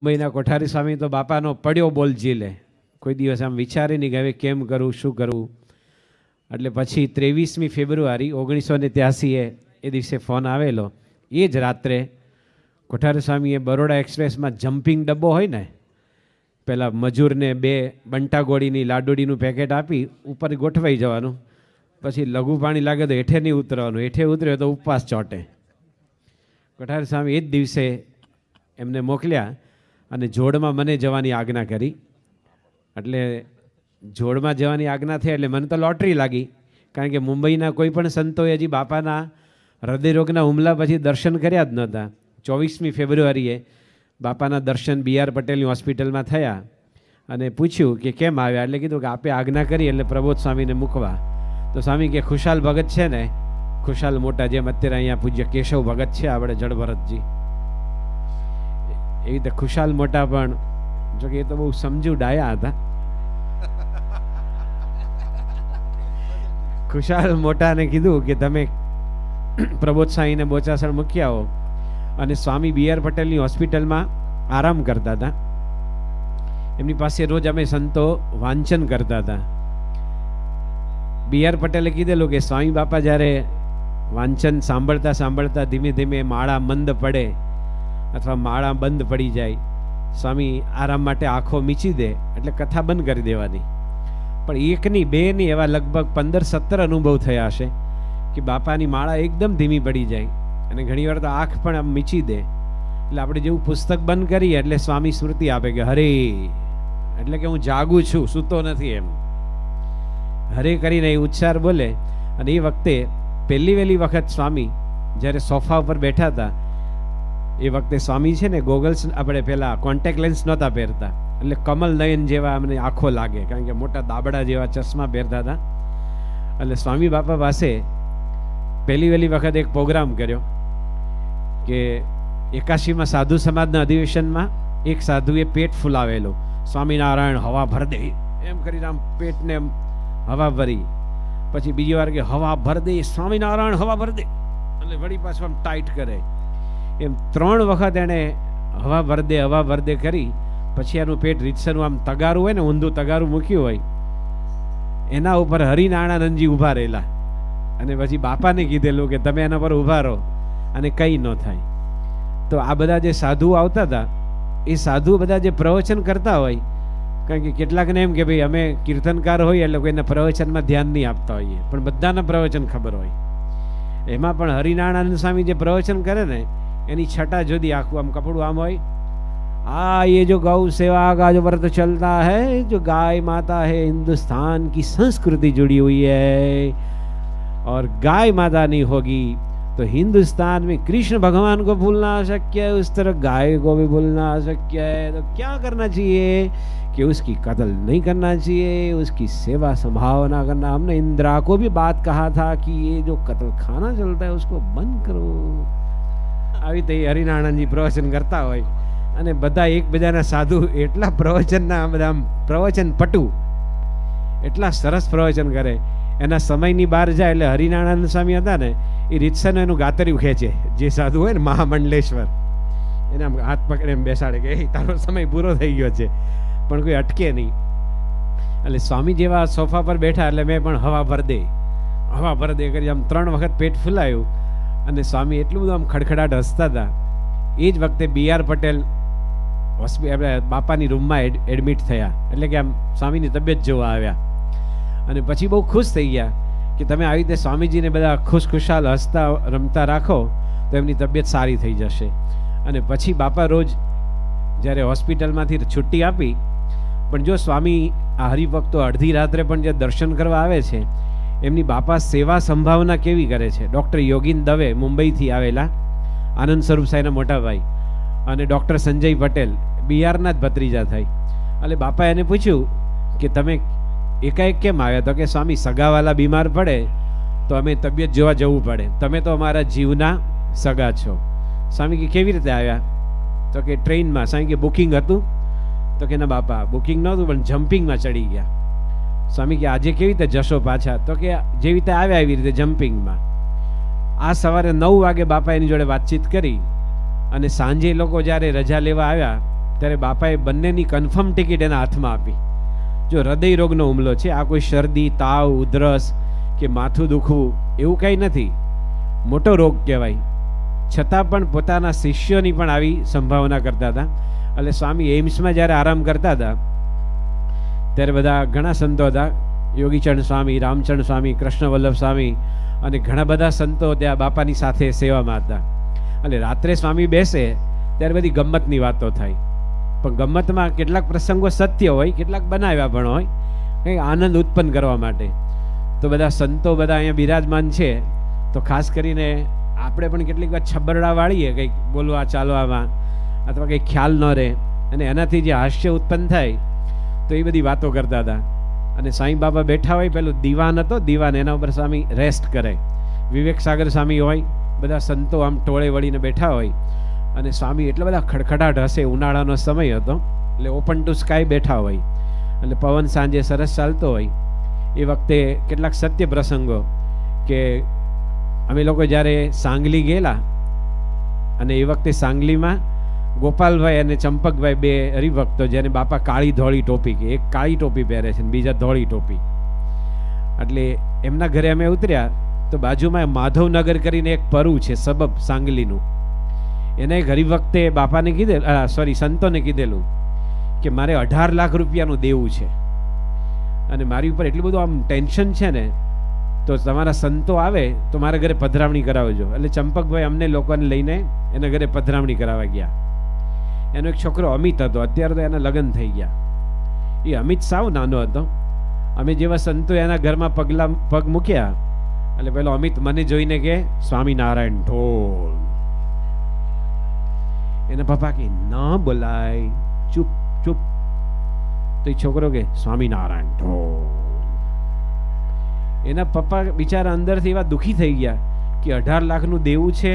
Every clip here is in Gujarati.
મહિના કોઠારી સ્વામી તો બાપાનો પડ્યો બોલ ઝીલે, કોઈ દિવસ આમ વિચારે નહીં કે હવે કેમ કરવું, શું કરવું. એટલે પછી 23મી ફેબ્રુઆરી 1983 એ દિવસે ફોન આવેલો. એ જ રાત્રે કોઠારી સ્વામીએ બરોડા એક્સપ્રેસમાં જમ્પિંગ ડબ્બો હોય ને, પેલા મજૂરને 2 બંટા ગોળીની લાડુડીનું પેકેટ આપી ઉપર ગોઠવાઈ જવાનું, પછી લઘુ પાણી લાગે તો હેઠે નહીં ઉતરવાનું, હેઠે ઉતર્યો તો ઉપવાસ ચોટે. કોઠારી સ્વામી એ જ દિવસે એમને મોકલ્યા અને જોડમાં મને જવાની આજ્ઞા કરી. એટલે જોડમાં જવાની આજ્ઞા થઈ એટલે મને તો લોટરી લાગી, કારણ કે મુંબઈના કોઈ પણ સંતોએ હજી બાપાના હૃદયરોગના હુમલા પછી દર્શન કર્યા જ નહોતા. 24મી ફેબ્રુઆરીએ બાપાના દર્શન BR પટેલની હોસ્પિટલમાં થયા અને પૂછ્યું કે કેમ આવ્યા, એટલે કીધું કે આપે આજ્ઞા કરી એટલે પ્રબોધ સ્વામીને મૂકવા. તો સ્વામી કે ખુશાલ ભગત છે ને, ખુશાલ મોટા, જેમ અત્યારે અહીંયા પૂજ્ય કેશવ ભગત છે આપણે જડભરતજી, એવી રીતે ખુશાલ મોટા પણ, જોકે એ તો બહુ સમજુ ડાયા હતા. ખુશાલ મોટાને કીધું કે તમે પ્રબોધ સ્વામીને બોચાસણ મૂકી આવો. અને સ્વામી BR પટેલની હોસ્પિટલમાં આરામ કરતા હતા. એમની પાસે રોજ અમે સંતો વાંચન કરતા હતા. BR પટેલે કીધેલું કે સ્વામી બાપા જ્યારે વાંચન સાંભળતા સાંભળતા ધીમે ધીમે માળા મંદ પડે અથવા માળા બંધ પડી જાય, સ્વામી આરામ માટે આંખો મીચી દે એટલે કથા બંધ કરી દેવાની. પણ એકની બે ની એવા લગભગ 15-17 અનુભવ થયા હશે કે બાપાની માળા એકદમ ધીમી પડી જાય અને ઘણીવાર તો આંખ પણ આમ મીચી દે. એટલે આપણે જેવું પુસ્તક બંધ કરીએ એટલે સ્વામી સ્મૃતિ આપે કે હરે, એટલે કે હું જાગું છું, સૂતો નથી એમ. હરે કરીને એ ઉચ્ચાર બોલે. અને એ વખતે પહેલી વહેલી વખત સ્વામી જ્યારે સોફા ઉપર બેઠા હતા, એ વખતે સ્વામી છે ને ગોગલ્સ, આપણે પેલા કોન્ટેક્ટ લેન્સ નહોતા પહેરતા, એટલે કમલ નયન જેવા અમને આંખો લાગે, કારણ કે મોટા દાબડા જેવા ચશ્મા પહેરતા હતા. એટલે સ્વામી બાપા પાસે પહેલી વહેલી વખત એક પ્રોગ્રામ કર્યો કે 81માં સાધુ સમાજના અધિવેશનમાં એક સાધુએ પેટ ફૂલાવેલું, સ્વામિનારાયણ હવા ભર દે એમ કરીને આમ પેટને હવા ભરી, પછી બીજી વાર કે હવા ભર દે સ્વામિનારાયણ હવા ભર દે, એટલે વળી પાછું આમ ટાઈટ કરે. એમ 3 વખત એણે હવા ભર દે કરી. પછી એનું પેટ રીતસરનું આમ તગારું હોય ને, ઊંધું તગારું મૂક્યું હોય, એના ઉપર હરિનારાયણજી ઊભા રહેલા. અને પછી બાપાને કીધેલું કે તમે એના પર ઊભા રહો અને કંઈ ન થાય. તો આ બધા જે સાધુ આવતા હતા, એ સાધુ બધા જે પ્રવચન કરતા હોય, કારણ કે કેટલાકને એમ કે ભાઈ અમે કીર્તનકાર હોઈએ એટલે કોઈના પ્રવચનમાં ધ્યાન નહીં આપતા હોઈએ, પણ બધાના પ્રવચન ખબર હોય. એમાં પણ હરિનારાયણ સ્વામી જે પ્રવચન કરે ને, એની છટા જુદી, આખું આમ કપડું આમ હોય. ये जो गौ सेवा का जो व्रत चलता है, जो गाय माता है हिंदुस्तान की संस्कृति जुड़ी हुई है, और गाय माता नहीं होगी तो हिंदुस्तान में कृष्ण भगवान को भूलना अशक्य है, उस तरह गाय को भी भूलना अशक्य है. तो क्या करना चाहिए कि उसकी कत्ल नहीं करना चाहिए, उसकी सेवा संभावना करना. हमने इंदिरा को भी बात कहा था कि ये जो कत्ल खाना चलता है उसको बंद करो. આવી રીતે હરિનારાયણજી પ્રવચન કરતા હોય અને બધા એકબીજાના સાધુ એટલા પ્રવચનના બધા પ્રવચન પટુ, એટલા સરસ પ્રવચન કરે. એના સમયની બહાર જાય એટલે હરિનારાયણ સ્વામી હતા ને, એ રીતસરનું એનું ગાતર્યું ખેંચે. જે સાધુ હોય ને મહામંડલેશ્વર, એને આમ હાથ પકડે બેસાડે કે તારો સમય પૂરો થઈ ગયો છે, પણ કોઈ અટકે નહીં. એટલે સ્વામી જેવા સોફા પર બેઠા એટલે મેં પણ હવા ભર દે કરી આમ 3 વખત પેટ ફૂલાયું. અને સ્વામી એટલું બધું આમ ખડખડાટ હસતા હતા. એ જ વખતે BR પટેલ બાપાની રૂમમાં એડમિટ થયા, એટલે કે આમ સ્વામીની તબિયત જોવા આવ્યા. અને પછી બહુ ખુશ થઈ ગયા કે તમે આવી રીતે સ્વામીજીને બધા ખુશખુશાલ હસતા રમતા રાખો તો એમની તબિયત સારી થઈ જશે. અને પછી બાપા રોજ જ્યારે હોસ્પિટલમાંથી છુટ્ટી આપી, પણ જો સ્વામી આ હરિભક્તો અડધી રાત્રે પણ જે દર્શન કરવા આવે છે, એમની બાપા સેવા સંભાવના કેવી કરે છે. ડૉક્ટર યોગીન દવે મુંબઈથી આવેલા, આનંદ સ્વરૂપ સાહેબના મોટા ભાઈ, અને ડૉક્ટર સંજય પટેલ BRના જ ભત્રીજા થાય. એટલે બાપા એને પૂછ્યું કે તમે એકાએક કેમ આવ્યા? તો કે સ્વામી સગાવાલા બીમાર પડે તો અમે તબિયત જોવા જવું પડે, તમે તો અમારા જીવના સગા છો. સ્વામી કે કેવી રીતે આવ્યા? તો કે ટ્રેનમાં. સ્વામી કે બુકિંગ હતું? તો કે ના બાપા બુકિંગ નહોતું, પણ જમ્પિંગમાં ચડી ગયા. સ્વામી કે આજે કેવી રીતે જશો પાછા? તો કે જેવી રીતે આવ્યા એવી રીતે જમ્પિંગમાં. આ સવારે 9 વાગે બાપા એની જોડે વાતચીત કરી અને સાંજે લોકો જ્યારે રજા લેવા આવ્યા ત્યારે બાપાએ બંનેની કન્ફર્મ ટિકિટ એના હાથમાં આપી. જો હૃદય રોગનો હુમલો છે, આ કોઈ શરદી, તાવ, ઉધરસ કે માથું દુખવું એવું કંઈ નથી, મોટો રોગ કહેવાય. છતાં પણ પોતાના શિષ્યોની પણ આવી સંભાવના કરતા હતા. એટલે સ્વામી એમ્સમાં જ્યારે આરામ કરતા હતા ત્યારે બધા ઘણા સંતો હતા, યોગીચરણ સ્વામી, રામચરણ સ્વામી, કૃષ્ણ વલ્લભ સ્વામી અને ઘણા બધા સંતો ત્યાં બાપાની સાથે સેવામાં હતા. એટલે રાત્રે સ્વામી બેસે ત્યારે બધી ગમ્મતની વાતો થાય, પણ ગમ્મતમાં કેટલાક પ્રસંગો સત્ય હોય, કેટલાક બનાવ્યા પણ હોય, કંઈક આનંદ ઉત્પન્ન કરવા માટે. તો બધા સંતો બધા અહીંયા બિરાજમાન છે, તો ખાસ કરીને આપણે પણ કેટલીક વાર છબરડા વાળીએ કંઈક બોલવા ચાલવામાં, અથવા કંઈક ખ્યાલ ન રહે, અને એનાથી જે હાસ્ય ઉત્પન્ન થાય, તો એ બધી વાતો કરતા હતા. અને સાંઈ બાબા બેઠા હોય, પેલું દીવાન હતો, દીવાન, એના ઉપર સ્વામી રેસ્ટ કરે. વિવેક સાગર સ્વામી હોય, બધા સંતો આમ ટોળે વળીને બેઠા હોય, અને સ્વામી એટલા બધા ખડખડાટ હશે, ઉનાળાનો સમય હતો એટલે ઓપન ટુ સ્કાય બેઠા હોય, એટલે પવન સાંજે સરસ ચાલતો હોય. એ વખતે કેટલાક સત્ય પ્રસંગો કે અમે લોકો જ્યારે સાંગલી ગયેલા, અને એ વખતે સાંગલીમાં ગોપાલભાઈ અને ચંપકભાઈ બે હરિભક્તો, જેને બાપા કાળી ધોળી ટોપી કે, એક કાળી ટોપી પહેરે છે બીજા ધોળી ટોપી, એટલે એમના ઘરે અમે ઉતર્યા તો બાજુમાં માધવનગર કરીને એક પરુ છે સબબ સાંગલીનું, એને એક હરિભક્તે બાપાને કીધેલું, સોરી સંતોને કીધેલું કે મારે 18 લાખ રૂપિયાનું દેવું છે, અને મારી ઉપર એટલું બધું આમ ટેન્શન છે ને, તો તમારા સંતો આવે તો મારા ઘરે પધરામણી કરાવજો. એટલે ચંપકભાઈ અમને લોકોને લઈને એના ઘરે પધરામણી કરાવવા ગયા. એનો એક છોકરો અમિત હતો, અત્યારે તો એના લગ્ન થઈ ગયા. એ અમિત સાવ નાનો હતો. અમે જેવા સંતો એના ઘરમાં પગ મૂક્યા, એટલે પેલો અમિત મને જોઈને કે સ્વામિનારાયણ ઢોલ. એના પપ્પા કે ના બોલાય, ચૂપ ચૂપ. તો એ છોકરો કે સ્વામિનારાયણ ઢોલ. એના પપ્પા બિચારા અંદરથી એવા દુઃખી થઈ ગયા કે 18 લાખનું દેવું છે,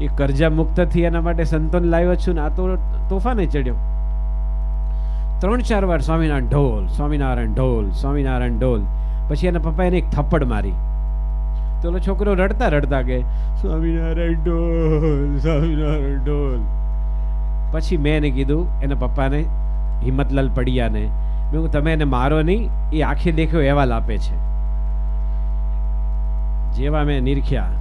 એ કર્જા મુક્ત થી એના માટે સંતોને લાવ્યો છું ને આ તો તોફાને ચડ્યો. 3-4 વાર સ્વામિનારાયણ ઢોલ, સ્વામિનારાયણ ઢોલ, સ્વામિનારાયણ ઢોલ. પછી એના પપ્પા એને એક થપ્પડ મારી. તો ઓલો છોકરો રડતા રડતા કે સ્વામિનારાયણ ઢોલ, સ્વામિનારાયણ ઢોલ. પછી મેં એને કીધું એના પપ્પાને, હિંમતલાલ પડિયાને, મેં કહ્યું તમે એને મારો નહીં, એ આંખે દેખ્યો અહેવાલ આપે છે. જેવા મેં નિરખ્યા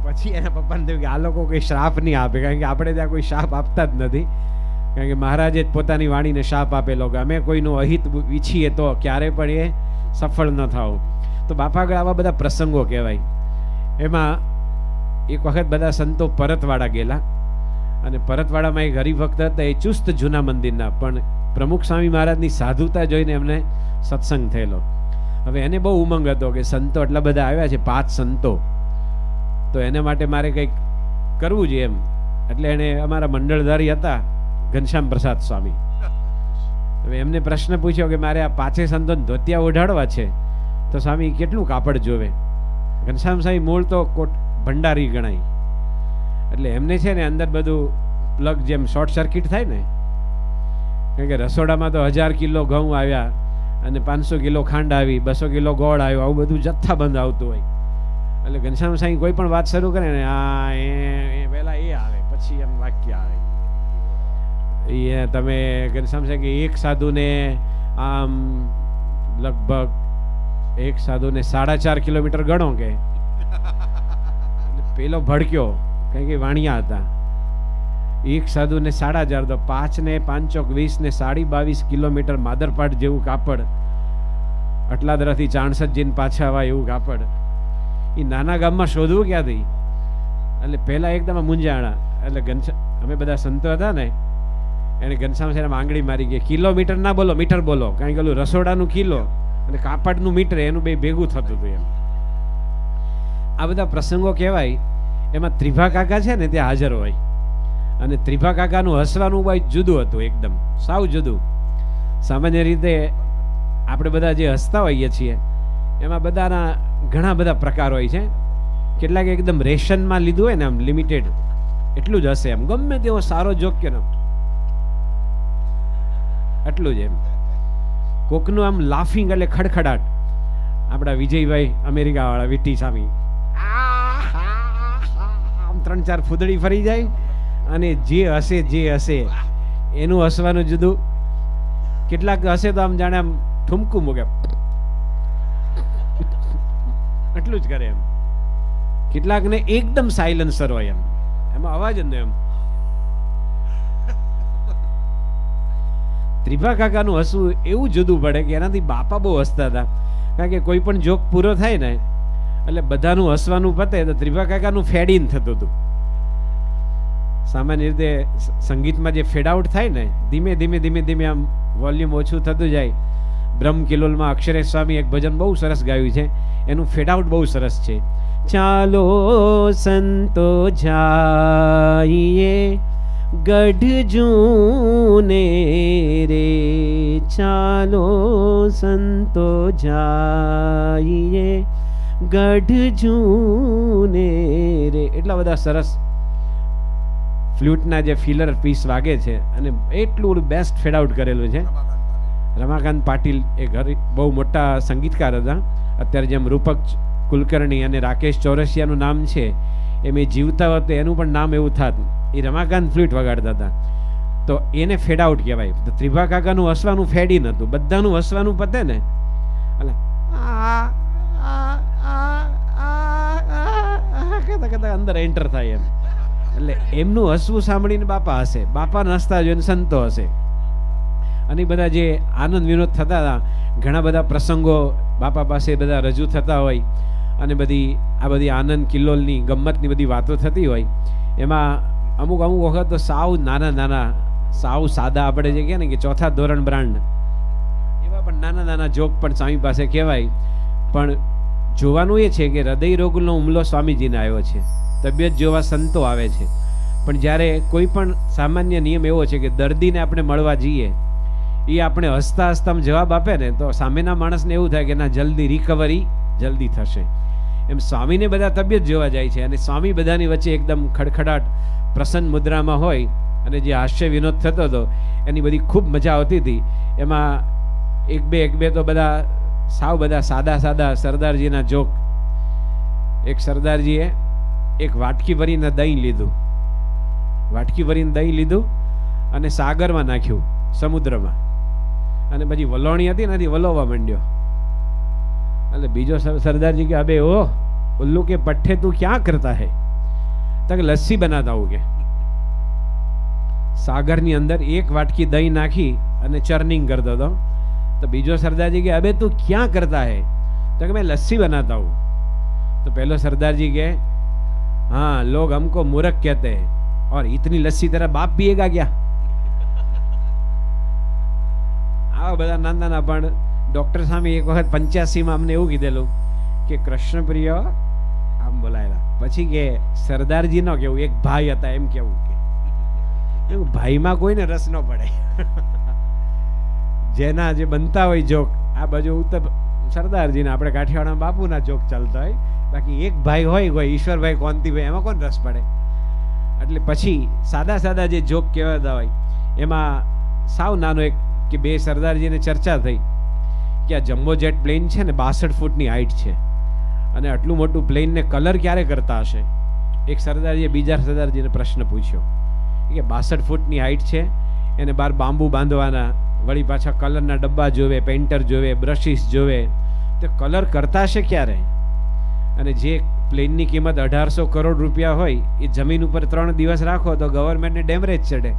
પછી એના પપ્પાને થયું કે આ લોકો કોઈ શ્રાપ નહીં આપે, કારણ કે આપણે ત્યાં કોઈ શ્રાપ આપતા જ નથી, કારણ કે મહારાજે જ પોતાની વાણીને શ્રાપ આપેલો કે અમે કોઈનું અહિત ઈચ્છીએ તો ક્યારે પણ એ સફળ ન થાવ. તો બાપા આગળ આવા બધા પ્રસંગો કહેવાય. એમાં એક વખત બધા સંતો પરતવાડા ગયેલા, અને પરતવાડામાં એક હરિભક્ત હતા, એ ચુસ્ત જૂના મંદિરના, પણ પ્રમુખ સ્વામી મહારાજની સાધુતા જોઈને એમને સત્સંગ થયેલો. હવે એને બહુ ઉમંગ હતો કે સંતો એટલા બધા આવ્યા છે, 5 સંતો, તો એને માટે મારે કંઈક કરવું જોઈએ એમ. એટલે એને અમારા મંડળધારી હતા ઘનશ્યામ પ્રસાદ સ્વામી, હવે એમને પ્રશ્ન પૂછ્યો કે મારે આ 5 સંતોને ધોતિયા ઓઢાડવા છે, તો સ્વામી કેટલું કાપડ જોવે? ઘનશ્યામ સ્વામી મૂળ તો ભંડારી ગણાય, એટલે એમને છે ને અંદર બધું પ્લગ જેમ શોર્ટ સર્કિટ થાય ને, કારણ કે રસોડામાં તો 1000 કિલો ઘઉં આવ્યા, અને 500 કિલો ખાંડ આવી, 200 કિલો ગોળ આવ્યો, આવું બધું જથ્થાબંધ આવતું હોય. એટલે ઘનશ્યામ સાંઈ કોઈ પણ વાત શરૂ કરે ને, પહેલા એ આવે, પછી એમ વાક્ય આવે. એ તમે ઘનશ્યામ સાંઈ કે એક સાધુને આમ લગભગ એક સાધુને 4.5 કિલોમીટર ગણો કે, પેલો ભડક્યો, કારણ કે વાણિયા હતા. એક સાધુને 4.5, તો 5 ને 5 ચોક 20 ને 22 કિલોમીટર માદરપાટ જેવું કાપડ, અટલાદરાથી ચાણસદ જઈને પાછા આવા એવું કાપડ, એ નાના ગામમાં શોધવું ક્યાંથી? એટલે પહેલા એકદમ મૂંઝાણા. એટલે અમે બધા સંતો હતા ને, એને ઘનશ્યામ સાહેબ આંગળી મારી ગઈ, કિલોમીટર ના બોલો, મીટર બોલો, કારણ કે ઓલું રસોડાનું કિલો અને કાપડનું મીટર એનું બે ભેગું થતું હતું એમ. આ બધા પ્રસંગો કહેવાય. એમાં ત્રિભા કાકા છે ને ત્યાં હાજર હોય, અને ત્રિભા કાકાનું હસવાનું હોય જુદું હતું, એકદમ સાવ જુદું. સામાન્ય રીતે આપણે બધા જે હસતા હોઈએ છીએ એમાં બધાના ઘણા બધા પ્રકાર હોય છે. કેટલાક એકદમ રેશનમાં લીધું હોય ને, આમ લિમિટેડ એટલું જ હશે, એમ ગમે તેવો સારો જોક કે એટલું જ એમ. કોકનું આમ લાફિંગ એટલે ખડખડાટ. આપણા વિજયભાઈ અમેરિકા વાળા વિટ્ટી સ્વામી આમ 3-4 ફૂદડી ફરી જાય, અને જે હશે એનું હસવાનું જુદું. કેટલાક હશે તો આમ જાણે આમ ઠુમકું મૂકે, એટલું જ કરે એમ. કેટલાકને એકદમ સાયલન્સર હોય એમ, એમાં અવાજ જ નહીં એમ. ત્રિભા કાકાનું હસવું એવું જુદું પડે કે એનાથી બાપા બહુ હસતા હતા. કારણ કે કોઈ પણ જોક પૂરો થાય ને એટલે બધાનું હસવાનું પતે તો ત્રિભા કાકાનું ફેડ ઇન થતું હતું. સામાન્ય રીતે સંગીતમાં જે ફેડ આઉટ થાય ને, ધીમે ધીમે ધીમે ધીમે આમ વોલ્યુમ ઓછું થતું જાય. બ્રહ્મ કિલોલમાં અક્ષરેશ સ્વામી એક ભજન બહુ સરસ ગાયું છે, એનું ફેડ આઉટ બહુ સરસ છે. ચાલો સંતો જાઈએ ગઢ જૂને રે, ચાલો સંતો જાઈએ ગઢ જૂને રે. એટલા બધા સરસ ફ્લૂટના જે ફિલર પીસ વાગે છે અને એટલું બેસ્ટ ફેડ આઉટ કરેલું છે. રમાકાંત પાટીલ એ ઘર બહુ મોટા સંગીતકાર હતા. અત્યારે જેમ રૂપક કુલકર્ણી અને રાકેશ ચોરસિયાનું નામ છે એમ એ જીવતા હોત એનું પણ નામ એવું થાત. એ રમાકાંત ફ્લૂટ વગાડતા હતા તો એને ફેડ આઉટ કહેવાય. તો ત્રિભા કાકાનું હસવાનું ફેડ ઇન હતું. બધાનું હસવાનું પતે ને એટલે કહેતા અંદર એન્ટર થાય એમ. એટલે એમનું હસવું સાંભળીને બાપા હશે, બાપાને હસતા જોઈને સંતો હશે. અને બધા જે આનંદ વિનોદ થતા હતા, ઘણા બધા પ્રસંગો બાપા પાસે બધા રજૂ થતા હોય અને આ બધી આનંદ કિલ્લોલની ગમ્મતની બધી વાતો થતી હોય, એમાં અમુક વખત તો સાવ નાના સાવ સાદા આપણે જે કહે ને કે ચોથા ધોરણ બ્રાન્ડ એવા પણ નાના જોક પણ સ્વામી પાસે કહેવાય. પણ જોવાનું એ છે કે હૃદય રોગનો હુમલો સ્વામીજીને આવ્યો છે, તબિયત જોવા સંતો આવે છે, પણ જ્યારે કોઈ પણ સામાન્ય નિયમ એવો છે કે દર્દીને આપણે મળવા જઈએ, એ આપણે હસતા હસતા જવાબ આપે ને તો સામેના માણસને એવું થાય કે ના જલ્દી રિકવરી જલ્દી થશે. એમ સ્વામીને બધા તબિયત જોવા જાય છે અને સ્વામી બધાની વચ્ચે એકદમ ખડખડાટ પ્રસન્ન મુદ્રામાં હોય અને જે હાસ્ય વિનોદ થતો હતો એની બધી ખૂબ મજા આવતી હતી. એમાં એક બે તો બધા સાદા સરદારજીના જોક. એક સરદારજીએ એક વાટકી ભરીને દહીં લીધું અને સાગરમાં નાખ્યું, સમુદ્રમાં, અને પછી વલોણી હતી ને વલોવા માંડ્યો. એટલે બીજો સરદારજી કે અબે ઓ ઉલ્લू के पट्टे तू क्या करता है? तक लस्सी बनाता हूँ के. सागर ની અંદર એક વાટકી દહીં નાખી અને ચર્નિંગ કરતો હતો. તો બીજો સરદારજી કે अबे तू क्या करता है? तो कि मैं लस्सी बनाता हूँ. तो पहलो सरदारजी के हाँ लोग हमको मूर्ख कहते हैं और इतनी लस्सी तेरा बाप पिएगा क्या? આ બધા નાના પણ ડોક્ટર સામે એક વખત 85માં અમને એવું કીધેલું કે કૃષ્ણપ્રિય આમ બોલાયેલા. પછી કે સરદારજી નો કેવું, એક ભાઈ હતા એમ કેવું કે ભાઈમાં કોઈને રસ ન પડે. જેના જે બનતા હોય જોક, આ બાજુ ઉત્તર સરદારજીના આપણે કાઠિયાવાડમાં બાપુના જોક ચાલતા હોય, બાકી એક ભાઈ હોય કોઈ ઈશ્વરભાઈ કોંતીભાઈ, એમાં કોણ રસ પડે? એટલે પછી સાદા જે જોક કહેવાતા હોય એમાં સાવ નાનો એક કે બે સરદારજીને ચર્ચા થઈ કે આ જમ્બો જેટ પ્લેન છે ને 62 ફૂટની હાઈટ છે અને આટલું મોટું પ્લેનને કલર ક્યારે કરતા હશે? એક સરદારજીએ બીજા સરદારજીને પ્રશ્ન પૂછ્યો કે 62 ફૂટની હાઈટ છે, એને બહાર બાંબુ બાંધવાના, વળી પાછા કલરના ડબ્બા જોવે, પેન્ટર જોવે, બ્રશિસ જોવે, તો કલર કરતા હશે ક્યારે? અને જે પ્લેનની કિંમત 1800 કરોડ રૂપિયા હોય એ જમીન ઉપર 3 દિવસ રાખો તો ગવર્મેન્ટને ડેમરેજ ચડે,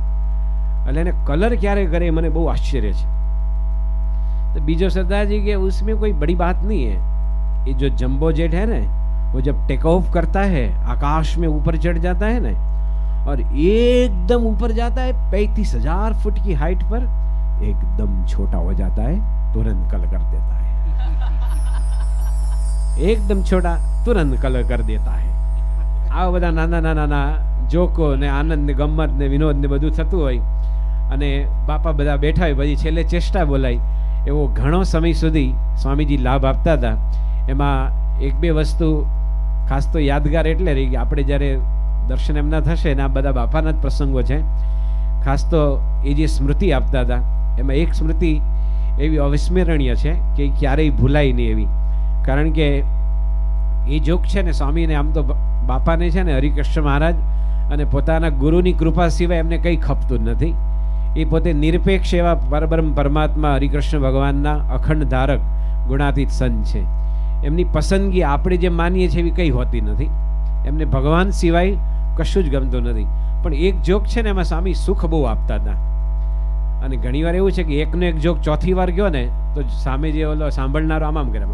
એટલે એને કલર ક્યારે કરે મને બહુ આશ્ચર્ય છે. तो बीजो सरदार जी के उसमें कोई बड़ी बात नहीं है, ये जो जंबो जेट है ना वो जब टेक ऑफ करता है आकाश में ऊपर चढ़ जाता है ना और एकदम ऊपर जाता है 35,000 फुट की हाइट पर, एकदम छोटा हो जाता है, तुरंत कलर कर देता है. एकदम छोटा तुरंत कलर कर देता है. આ બધા નાના જોકો ને આનંદ ને ગમ્મત ને વિનોદ ને બધું થતું હોય અને બાપા બધા બેઠા હોય, પછી છેલ્લે ચેષ્ટા બોલાય. એવો ઘણો સમય સુધી સ્વામીજી લાભ આપતા હતા. એમાં એક બે વસ્તુ ખાસ તો યાદગાર એટલે રહી કે આપણે જ્યારે દર્શન એમના થશે ને આ બધા બાપાના જ પ્રસંગો છે, ખાસ તો એ જે સ્મૃતિ આપતા હતા એમાં એક સ્મૃતિ એવી અવિસ્મરણીય છે કે ક્યારેય ભૂલાય નહીં એવી. કારણ કે એ જોક છે ને સ્વામીને આમ તો બાપાને છે ને હરિકૃષ્ણ મહારાજ અને પોતાના ગુરુની કૃપા સિવાય એમને કંઈ ખપતું નથી. એ પોતે નિરપેક્ષ એવા પરબ્રહ્મ પરમાત્મા હરિકૃષ્ણ ભગવાનના અખંડ ધારક ગુણાતીત સંત છે. એમની પસંદગી આપણે જે માનીએ છીએ એવી કંઈ હોતી નથી. એમને ભગવાન સિવાય કશું જ ગમતું નથી. પણ એક જોક છે ને, એમાં સ્વામી સુખ બહુ આપતા હતા. અને ઘણીવાર એવું છે કે એકનો એક જોક ચોથી વાર ગયો ને તો સામે જે ઓલો સાંભળનારો આમ કરે,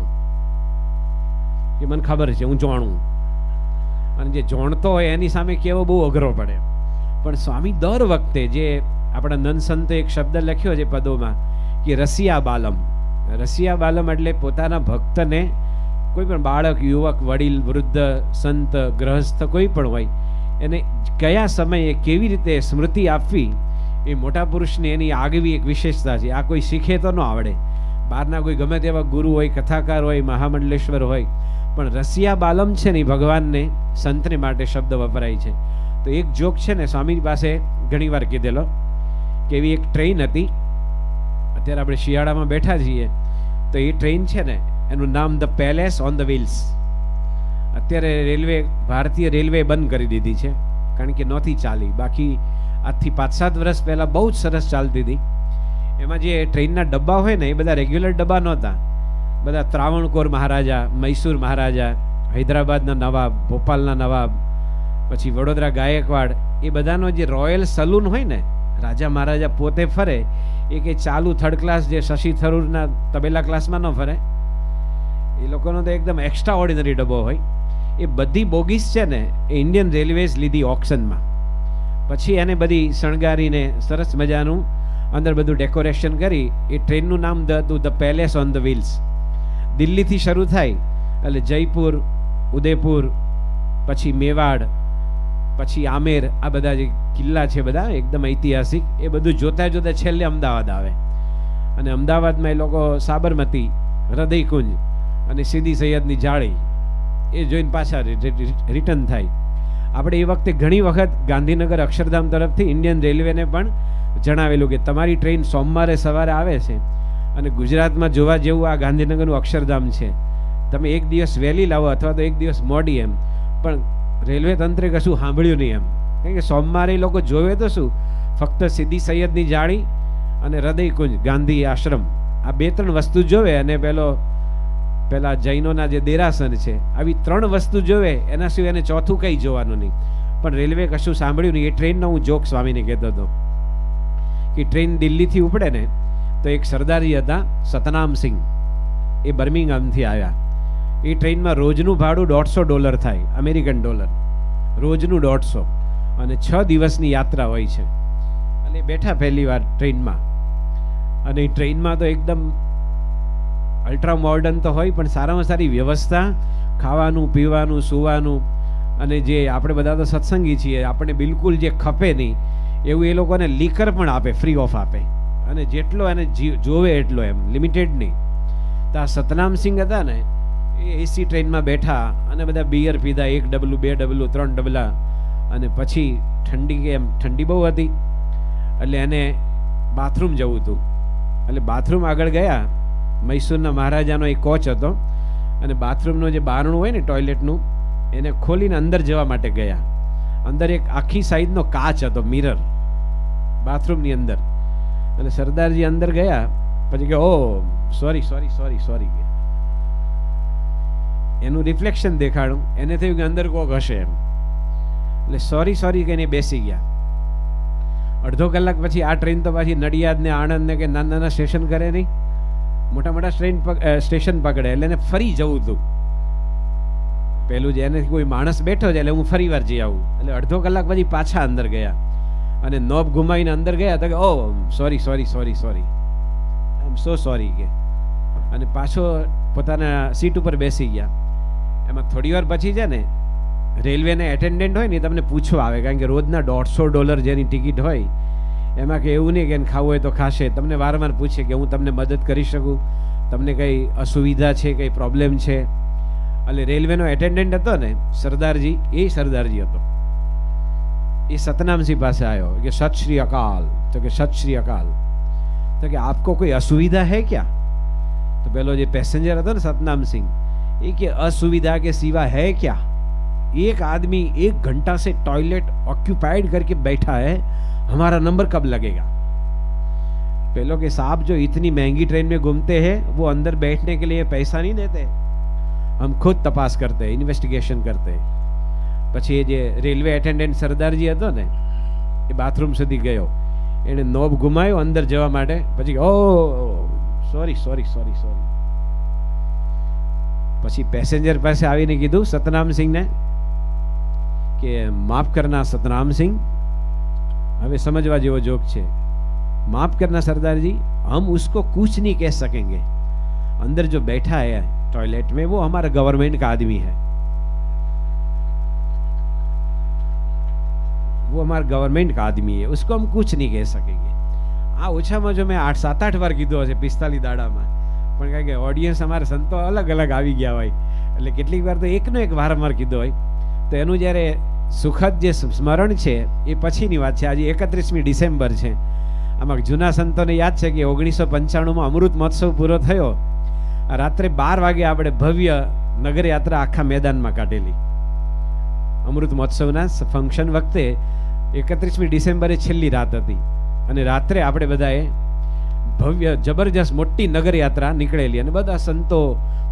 કે મને ખબર છે, હું જોણું. અને જે જોણતો હોય એની સામે કેવો બહુ અઘરો પડે. પણ સ્વામી દર વખતે જે આપણા નંદ સંતે એક શબ્દ લખ્યો છે પદોમાં કે રસિયા બાલમ. રસિયા બાલમ એટલે પોતાના ભક્તને, કોઈ પણ બાળક, યુવક, વડીલ, વૃદ્ધ, સંત, ગ્રહસ્થ કોઈ પણ હોય, એને કયા સમયે કેવી રીતે સ્મૃતિ આપવી, એ મોટા પુરુષની એની આગવી એક વિશેષતા છે. આ કોઈ શીખે તો ન આવડે. બહારના કોઈ ગમે તેવા ગુરુ હોય, કથાકાર હોય, મહામંડલેશ્વર હોય, પણ રસિયા બાલમ છે ને ભગવાનને, સંતને માટે શબ્દ વપરાય છે. તો એક જોક છે ને સ્વામી પાસે ઘણી વાર કીધેલો કે એવી એક ટ્રેન હતી. અત્યારે આપણે શિયાળામાં બેઠા છીએ તો એ ટ્રેન છે ને એનું નામ the palace on the wheels. અત્યારે રેલવે, ભારતીય રેલવે બંધ કરી દીધી છે કારણ કે નહોતી ચાલી. બાકી આજથી 5-7 વર્ષ પહેલાં બહુ જ સરસ ચાલતી હતી. એમાં જે ટ્રેનના ડબ્બા હોય ને એ બધા રેગ્યુલર ડબ્બા નહોતા. બધા ત્રાવણકોર મહારાજા, મૈસૂર મહારાજા, હૈદરાબાદના નવાબ, ભોપાલના નવાબ, પછી વડોદરા ગાયકવાડ, એ બધાનો જે રોયલ સલૂન હોય ને, રાજા મહારાજા પોતે ફરે, એ કે ચાલુ થર્ડ ક્લાસ જે શશી થરૂરના તબેલા ક્લાસમાં ન ફરે. એ લોકોનો તો એકદમ એક્સ્ટ્રા ઓર્ડિનરી ડબ્બો હોય. એ બધી બોગીસ છે ને એ ઇન્ડિયન રેલવેઝ લીધી ઓક્શનમાં. પછી એને બધી શણગારીને સરસ મજાનું અંદર બધું ડેકોરેશન કરી એ ટ્રેનનું નામ હતું the palace on the wheels. દિલ્હીથી શરૂ થાય એટલે જયપુર, ઉદયપુર, પછી મેવાડ, પછી આમેર, આ બધા જે કિલ્લા છે બધા એકદમ ઐતિહાસિક, એ બધું જોતા જોતા છેલ્લે અમદાવાદ આવે. અને અમદાવાદમાં એ લોકો સાબરમતી, હૃદયકુંજ અને સીદી સૈયદની જાળી એ જોઈને પાછા રિટર્ન થાય. આપણે એ વખતે ઘણી વખત ગાંધીનગર અક્ષરધામ તરફથી ઇન્ડિયન રેલવેને પણ જણાવેલું કે તમારી ટ્રેન સોમવારે સવારે આવે છે અને ગુજરાતમાં જોવા જેવું આ ગાંધીનગરનું અક્ષરધામ છે, તમે એક દિવસ વહેલી લાવો અથવા તો એક દિવસ મોડી એમ. પણ રેલવે તંત્રે કશું સાંભળ્યું નહીં એમ, કારણ કે સોમવારે લોકો જોવે તો શું, ફક્ત સીદી સૈયદની જાળી અને હૃદયકુંજ ગાંધી આશ્રમ, આ 2-3 વસ્તુ જોવે. અને પેલા જૈનોના જે દેરાસર છે, આવી 3 વસ્તુ જોવે, એના સિવાય એને ચોથું કંઈ જોવાનું નહીં. પણ રેલવે કશું સાંભળ્યું નહીં. એ ટ્રેનનો હું જોક સ્વામીને કહેતો હતો કે ટ્રેન દિલ્હીથી ઉપડે ને તો એક સરદારજી હતા સતનામસિંહ, એ બર્મિંગહામથી આવ્યા. એ ટ્રેનમાં રોજનું ભાડું $150 થાય, અમેરિકન ડોલર, રોજનું 150, અને 6 દિવસની યાત્રા હોય છે. અને બેઠા પહેલી વાર ટ્રેનમાં, અને એ ટ્રેનમાં તો એકદમ અલ્ટ્રા મોડર્ન તો હોય પણ સારામાં સારી વ્યવસ્થા, ખાવાનું, પીવાનું, સૂવાનું, અને જે આપણે બધા તો સત્સંગી છીએ, આપણે બિલકુલ જે ખપે નહીં એવું એ લોકોને લીકર પણ આપે, ફ્રી ઓફ આપે, અને જેટલો એને જોવે એટલો, એમ લિમિટેડ નહીં. તો આ સતનામસિંહ હતા ને, એ એસી ટ્રેનમાં બેઠા અને બધા બિયર પીધા, 1 ડબલું, 2 ડબલું, 3 ડબલા. અને પછી ઠંડી બહુ હતી એટલે એને બાથરૂમ જવું હતું. એટલે બાથરૂમ આગળ ગયા. મૈસૂરના મહારાજાનો એક કોચ હતો અને બાથરૂમનો જે બારણું હોય ને ટોયલેટનું, એને ખોલીને અંદર જવા માટે ગયા. અંદર એક આખી સાઈઝનો કાચ હતો, મિરર, બાથરૂમની અંદર. અને સરદારજી અંદર ગયા પછી કે ઓ સોરી સોરી સોરી સોરી, એનું રિફ્લેક્શન દેખાડું, એને થયું કે અંદર કોક હશે એમ. એટલે સોરી સોરી કહીને બેસી ગયા. અડધો કલાક પછી આ ટ્રેન તો પાછી નડિયાદ ને આણંદ ને કે નાના સ્ટેશન કરે નહીં, મોટા મોટા સ્ટેશન પકડે. એટલે એને ફરી જવું હતું. પેલું જે એને કોઈ માણસ બેઠો છે એટલે હું ફરી વાર જઈ આવું. એટલે અડધો કલાક પછી પાછા અંદર ગયા અને નોબ ઘુમાવીને અંદર ગયા તો કે ઓ સોરી સોરી સોરી સોરી, આઈ એમ સો સોરી કે, અને પાછો પોતાના સીટ ઉપર બેસી ગયા. એમાં થોડી વાર પછી છે ને રેલવેના એટેન્ડન્ટ હોય ને તમને પૂછવા આવે, કારણ કે રોજના $150 જેની ટિકિટ હોય એમાં કે એવું નહીં કે એને ખાવું હોય તો ખાશે, તમને વારંવાર પૂછે કે હું તમને મદદ કરી શકું, તમને કંઈ અસુવિધા છે, કંઈ પ્રોબ્લેમ છે. એટલે રેલવેનો એટેન્ડન્ટ હતો ને સરદારજી, એ સરદારજી હતો. એ સતનામસિંહ પાસે આવ્યો કે સત શ્રી અકાલ. તો કે સત શ્રી અકાલ. તો કે આપકો કોઈ અસુવિધા હૈ ક્યા? તો પેલો જે પેસેન્જર હતો ને સતનામસિંહ, એ કે असुविधा के सिवा है क्या? एक आदमी 1 घंटा से टॉयलेट ऑक्यूपाइड करके बैठा है, हमारा नंबर कब लगेगा? पहले के साहब जो इतनी महंगी ट्रेन में घूमते हैं वो अंदर बैठने के लिए पैसा नहीं देते, हम खुद तपास करते हैं, इन्वेस्टिगेशन करते हैं. પછી એ જે રેલવે એટેન્ડન્ટ સરદારજી હતો ને, એ બાથરૂમ સુધી ગયો, એને નોબ ઘુમાયો અંદર જવા માટે, પછી ઓ સોરી સોરી સોરી સોરી. પછી પેસેન્જર પાસે આવીને કીધું સતનામ સિંહને કે માફ કરના સતનામ સિંહ, હવે સમજવા જેવો જોક છે, माफ करना सरदार जी, हम उसको कुछ नहीं कह सकेंगे, अंदर जो बैठा है टॉयलेट में वो हमारा गवर्नमेंट का आदमी है, वो हमारा गवर्नमेंट का आदमी है, उसको हम कुछ नहीं कह सकेंगे. आ ओछाમાં જો મેં 7-8 વાર કીધો હશે 45 દાડામાં, પણ કારણ કે ઓડિયન્સ અમારા સંતો અલગ અલગ આવી ગયા હોય એટલે કેટલીક વાર તો એકનો એક વારંવાર કીધો હોય, તો એનું જ્યારે સુખદ જે સ્મરણ છે એ પછીની વાત છે. આજે 31મી ડિસેમ્બર છે. આમાં જૂના સંતોને યાદ છે કે 1995માં અમૃત મહોત્સવ પૂરો થયો, રાત્રે 12 વાગે આપણે ભવ્ય નગર યાત્રા આખા મેદાનમાં કાઢેલી. અમૃત મહોત્સવના ફંક્શન વખતે 31મી ડિસેમ્બરે છેલ્લી રાત હતી અને રાત્રે આપણે બધાએ ભવ્ય જબરજસ્ત મોટી નગર યાત્રા નીકળેલી અને બધા સંતો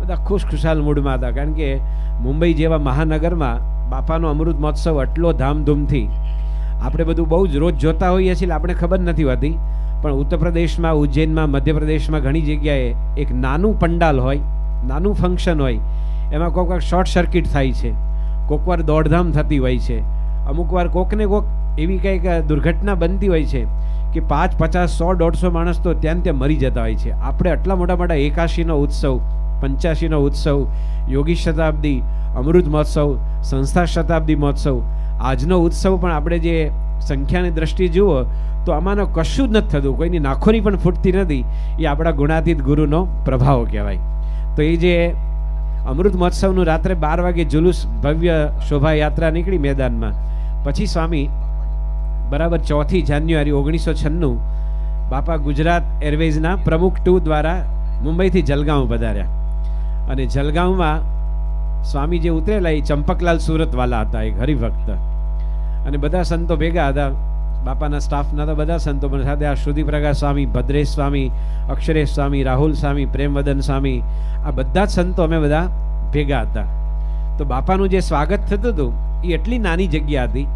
બધા ખુશખુશાલ મૂડમાં હતા, કારણ કે મુંબઈ જેવા મહાનગરમાં બાપાનો અમૃત મહોત્સવ આટલો ધામધૂમથી આપણે બધું બહુ જ રોજ જોતા હોઈએ છીએ, આપણે ખબર નથી હોતી, પણ ઉત્તર પ્રદેશમાં, ઉજ્જૈનમાં, મધ્યપ્રદેશમાં ઘણી જગ્યાએ એક નાનું પંડાલ હોય, નાનું ફંક્શન હોય, એમાં કોઈક વાર શોર્ટ સર્કિટ થાય છે, કોઈક વાર દોડધામ થતી હોય છે, અમુક વાર કોકને કોક એવી કંઈક દુર્ઘટના બનતી હોય છે કે 5, 50, 100, 150 માણસ તો ત્યાં મરી જતા હોય છે. આપણે આટલા મોટા મોટા 81નો ઉત્સવ, 85નો ઉત્સવ, યોગી શતાબ્દી, અમૃત મહોત્સવ, સંસ્થા શતાબ્દી મહોત્સવ, આજનો ઉત્સવ પણ આપણે જે સંખ્યાની દ્રષ્ટિએ જુઓ તો આમાંનો કશું જ નથી થતું, કોઈની નાખોની પણ ફૂટતી નથી. એ આપણા ગુણાતીત ગુરુનો પ્રભાવ કહેવાય. તો એ જે અમૃત મહોત્સવનું રાત્રે 12 વાગે જુલુસ ભવ્ય શોભાયાત્રા નીકળી મેદાનમાં, પછી સ્વામી બરાબર 4 જાન્યુઆરી 1996 બાપા ગુજરાત એરવેઝના પ્રમુખ 2 દ્વારા મુંબઈથી જલગાંવ પધાર્યા અને જલગાંવમાં સ્વામી જે ઉતરેલા એ ચંપકલાલ સુરતવાલા હતા, એક હરિભક્ત, અને બધા સંતો ભેગા હતા, બાપાના સ્ટાફના તો બધા સંતો, પણ સાથે આ શ્રુતિપ્રકાશ સ્વામી, ભદ્રેશ સ્વામી, અક્ષરેશ સ્વામી, રાહુલ સ્વામી, પ્રેમવદન સ્વામી, આ બધા જ સંતો અમે બધા ભેગા હતા. તો બાપાનું જે સ્વાગત થતું હતું એ એટલી નાની જગ્યા હતી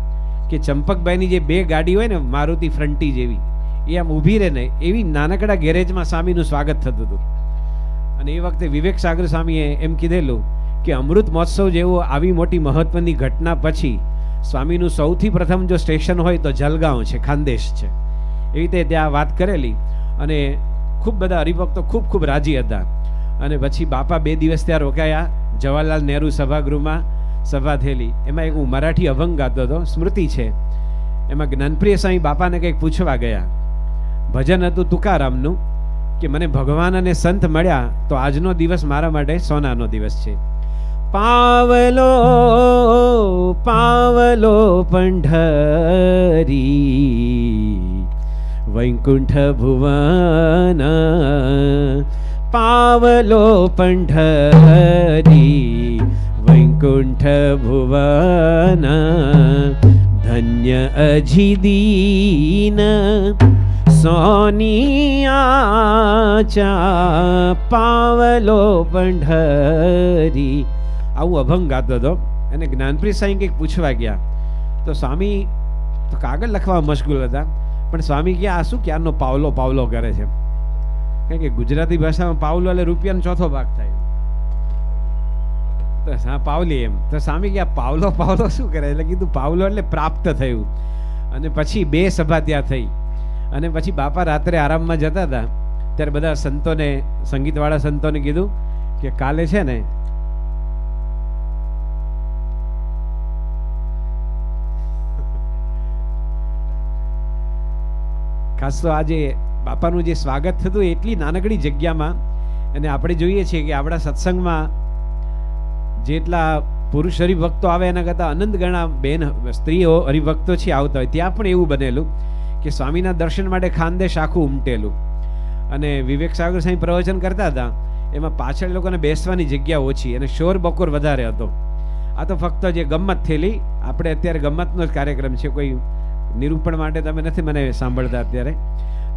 કે ચંપકભાઈની જે 2 ગાડી હોય ને મારુતિ ફ્રન્ટી જેવી, એ આમ ઊભી રહે ને એવી નાનકડા ગેરેજમાં સ્વામીનું સ્વાગત થતું હતું. અને એ વખતે વિવેક સાગર સ્વામીએ એમ કીધેલું કે અમૃત મહોત્સવ જેવો આવી મોટી મહત્વની ઘટના પછી સ્વામીનું સૌથી પ્રથમ જો સ્ટેશન હોય તો જલગાંવ છે, ખાનદેશ છે, એવી રીતે ત્યાં વાત કરેલી. અને ખૂબ બધા હરિભક્તો ખૂબ ખૂબ રાજી હતા. અને પછી બાપા 2 દિવસ ત્યાં રોકાયા, જવાહરલાલ નહેરુ સભાગૃહમાં સભા થયેલી. એમાં એક હું મરાઠી અભંગ ગાતો હતો, સ્મૃતિ છે, એમાં જ્ઞાનપ્રિય સ્વામી બાપાને કંઈક પૂછવા ગયા. ભજન હતું તુકારામનું કે મને ભગવાન અને સંત મળ્યા તો આજનો દિવસ મારા માટે સોનાનો દિવસ છે. પાવલો પાવલો પંઢરી વૈકુંઠ ભુવન, પાવલો પંઢરી વૈકુંઠ ભુવન, ધન્ય અજીદીન સોનિયા પાવલો પંઢરી. આવું અભંગ ગાતો હતો. અને જ્ઞાનપ્રિય સાંઈ કંઈક પૂછવા ગયા તો સ્વામી તો કાગળ લખવા મશગુલ હતા, પણ સ્વામી કે આ શું ક્યારનો પાવલો પાવલો કરે છે? કારણ કે ગુજરાતી ભાષામાં પાવલો એટલે રૂપિયાનો 4થો ભાગ થાય, તો હા પાવલી એમ. તો સ્વામી કે આ પાવલો પાવલો શું કરે? એટલે કીધું પાવલો એટલે પ્રાપ્ત થયું. અને પછી 2 સભા ત્યાં થઈ અને પછી બાપા રાત્રે આરામમાં જતા હતા ત્યારે બધા સંતોને, સંગીતવાળા સંતોને કીધું કે કાલે છે ને ખાસ તો આજે બાપાનું જે સ્વાગત થતું એટલી નાનકડી જગ્યામાં, અને આપણે જોઈએ છીએ કે આપણા સત્સંગમાં જેટલા પુરુષ હરિભક્તો આવે એના કરતાં અનંત ગણા બેન સ્ત્રીઓ હરિભક્તો છે આવતા હોય. ત્યાં પણ એવું બનેલું કે સ્વામીના દર્શન માટે ખાનદેશ આખું ઉમટેલું. અને વિવેક સાગર સાંઈ પ્રવચન કરતા હતા, એમાં પાછળ લોકોને બેસવાની જગ્યા ઓછી અને શોર બકોર વધારે હતો. આ તો ફક્ત જે ગમત થયેલી, આપણે અત્યારે ગમતનો જ કાર્યક્રમ છે, કોઈ નિરૂપણ માટે તમે નથી મને સાંભળતા અત્યારે.